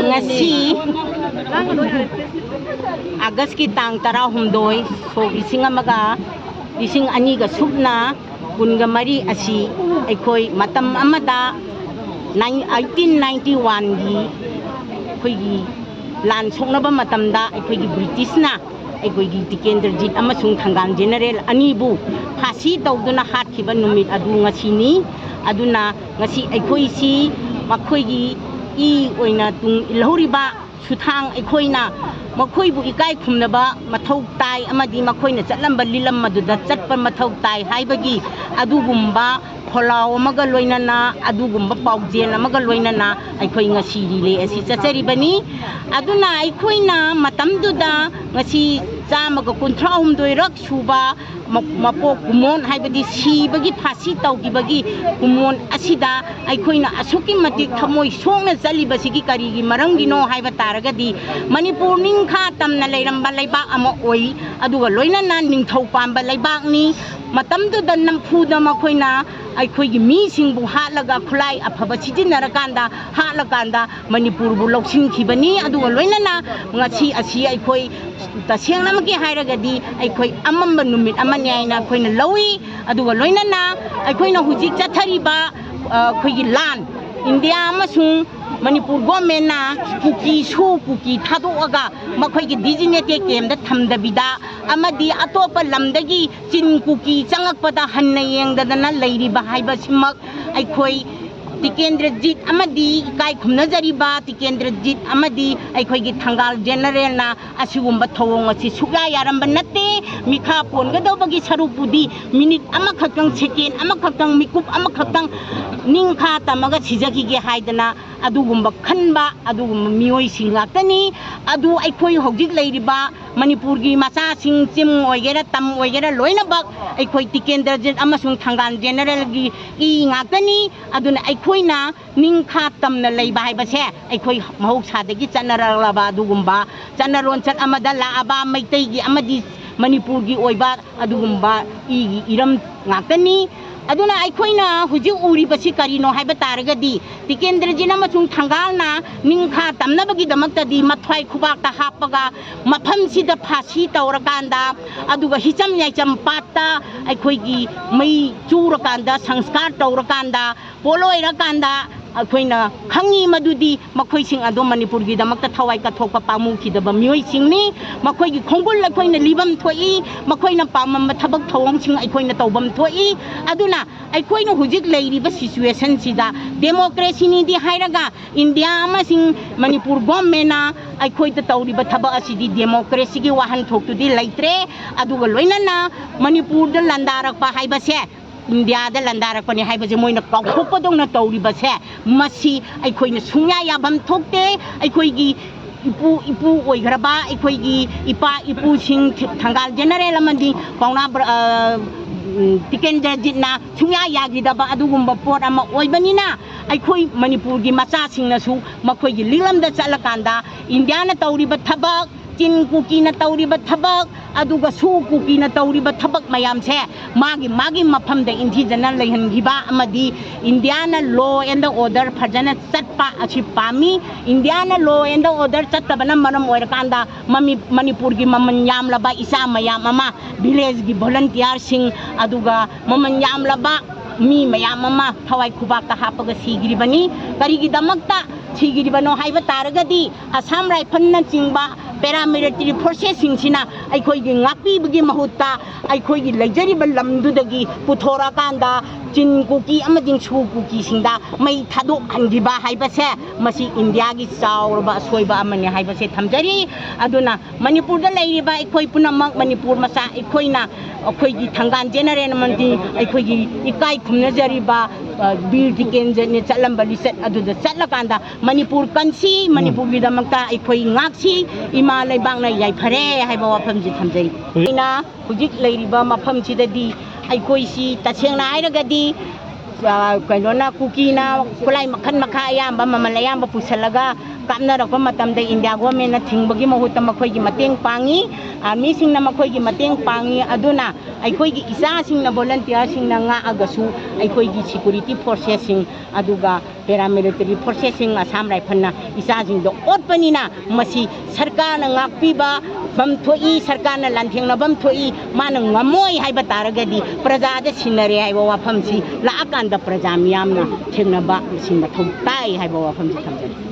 ngasi August ki tang 12 so ising amaga ising ani ga subna kunga mari asi aikoi matam amada 1891 gi khoigi lan songnaba matamda aikoi British na aikoi gi Tikendrajit amasung Thangal General anibu phasi tawduna hatkiba numit adu ngasini aduna ngasi aikoi si makhoi gi oina tung ilhoriba suthang aikoina makhoi ikai khumnaba mathau tai amadi makhoina chatlamba lilam maduda chatpa mathau tai haibagi adugumba kholaw amaga loinana adugumba paujena amaga loinana aikoi ngasi rile asi chachari bani aduna aikoina matamduda ngasi chamaga 39 rak suba mapo kumon haibadi sibagi phasi tawgibagi kumon asida aikoina asuki matik thamoi songna chalibasigi karigi marangino haiba taragadi Manipur ningkha tamna leiramba leibak ama oi aduga loinana ningthau pamba leibak ni matamduda nampuda makhoina aikhoigi mi singbu hatlaga khulai afaba sijinarakanda hatlakanda Manipur bu loksinkhibani aduga loinana ngasi asi aikhoi tasengna maki hairagadi aikhoi amamba numit amani aina khoina lowi aduga loinana aikhoina hujik chathariba khoigi lan India amasung Manipur government na kuki thadoaga makhoigi designated camp da thamdabida amadi atopa lamdagi chin kuki changakpada hanna yengdadana leiriba haiba simak aikhoi Tikendrajit amadi kai khumnajariba Tikendrajit amadi aikhoigi Thangal General na asigumba thawong asi sugya yaramba natte mikha ponggadobagi sarupudi minute amakhaktang second amakhaktang mikup amakhaktang ningkha tamaga sijaki ge haidana adugumba khanba adugumba mioi singakani adu aikhoi hojik leiriba Manipur gi macha sing chim oigera tam oigera loinabak aikhoi Tikendrajit amasung Thangal General gi ngakani aduna aikhoina ningkha tamna leiba haibase aikhoi mahoksadagi chanaralaba adugumba chanaron chat amada laaba maitai gi amadi Manipur gi oiba adugumba iram ngakani aduna aikhoina huji uri basi karino haiba taragadi Tikendrajit amasung Thangal na ningkha tamnabagi damaktadi mathwai khubakta hapaga mafam sida phasi tawrakanda aduga hicham yaicam patta aikhoigi mai churakanda sanskar tawrakanda poloirakanda akoina khangi madudi makhoi sing ado Manipur gi damakta thawai ka thokpa pamu khidaba mioi singni makhoi gi khongbul akoina libam thoi makhoina pamam thabak thawong sing akoina tawbam thoi aduna akoina hujik leiriba situation sida democracy ni di hairaga India ama sing Manipur government na aikoi ta tawriba thaba asidi democracy gi wahan thoktu di laitre aduga loinana Manipur da landarak pa haibase India da landarak pani haibase moina kaukhopadongna tawribase masi aikoina sungya yabam thokte aikoigi ipu oigraba aikoigi ipu sing Thangal General amandi pauna Tikendrajit na sungya yagidaba adugumba pot ama oibanina aikoi Manipur gi macha singna su makhoigi lilamda chalakanda India na tawriba thabak chin kuki na tawriba thabak aduga su kuki na tawriba thabak mayam se magi mafam da inthijana leihangiba amadi India na law and order phajana chatpa achi pami India na law and order chattabana maram oirakanda Manipur gi maman yamlaba isa mayam ama village gi volunteer sing aduga maman yamlaba mi mayam ama thawai khubakta hapaga sigiribani karigi damakta sigiribano haiba taragadi Assam Rifle na chingba paramilitary forces singsina aikhoigi ngakpibagi mahutta aikhoigi leijariba lamdudagi puthora chin kuki amading su kuki singda mai thadok hangiba haibase masi India gi chaurba soiba amani haibase thamjari aduna Manipur da leiriba aikoi punamak Manipur masa aikoina akhoigi Thangal General mandi aikoigi ikai khumnajariba Bir Tikendrajit ne chatlamba liset aduda chatlakanda Manipur kansi Manipur gi damakta aikoi ngaksi ima leibang na yaifare haiba wafamji thamjari ina hujik leiriba mafamsidadi aikoi si tasengna hairagadi kainona kuki na kulai makhan makha ayamba mamal ayamba pusalaga ꯀꯥꯞꯅꯔꯛꯄ ꯃꯇꯝꯗ India ꯒꯣꯔꯃꯦꯟꯅ ꯊꯤꯡꯕꯒꯤ ꯃꯍꯨꯠꯇ ꯃꯈꯣꯏꯒꯤ ꯃꯇꯦꯡ ꯄꯥꯡꯉꯤ ꯑꯥꯔꯃꯤꯁꯤꯡꯅ ꯃꯈꯣꯏꯒꯤ ꯃꯇꯦꯡ ꯄꯥꯡꯉꯤ ꯑꯗꯨꯅ ꯑꯩꯈꯣꯏꯒꯤ ꯏꯆꯥꯁꯤꯡꯅ ꯚꯣꯂꯟꯇꯤꯌꯔꯁꯤꯡꯅ ꯉꯥꯛꯑꯒꯁꯨ ꯑꯩꯈꯣꯏꯒꯤ ꯁꯦꯀꯨꯔꯤꯇꯤ ꯐꯣꯔꯁꯦꯁꯁꯤꯡ ꯑꯗꯨꯒ ꯄꯦꯔꯥꯃꯤꯂꯤꯇꯔꯤ ꯐꯣꯔꯁꯦꯁꯁꯤꯡ ꯑꯁꯥꯝ ꯔꯥꯏꯐꯜꯅ ꯏꯆꯥꯁꯤꯡꯗꯣ ꯑꯣꯠꯄꯅꯤꯅ ꯃꯁꯤ ꯁꯔꯀꯥꯔꯅ ꯉꯥꯛꯄꯤꯕ ꯐꯝ ꯊꯣꯛꯏ ꯁꯔꯀꯥꯔꯅ ꯂꯥꯟꯊꯦꯡꯅꯐꯝ ꯊꯣꯛꯏ ꯃꯥꯅ ꯉꯝꯃꯣꯏ ꯍꯥꯏꯕ ꯇꯥꯔꯒꯗꯤ ꯄ꯭ꯔꯖꯥꯗ ꯁꯤꯟꯅꯔꯦ ꯍꯥꯏꯕ ꯋꯥꯐꯝꯁꯤ ꯂꯥꯛꯑꯀꯥꯟꯗ ꯄ꯭ꯔꯖꯥ ꯃꯤꯌꯥꯝꯅ ꯊꯦꯡꯅꯕ ꯃꯁꯤ ꯃꯊꯧ ꯇꯥꯏ ꯍꯥꯏꯕ ꯋꯥꯐꯝꯁꯤ ꯊꯝꯖꯔꯤ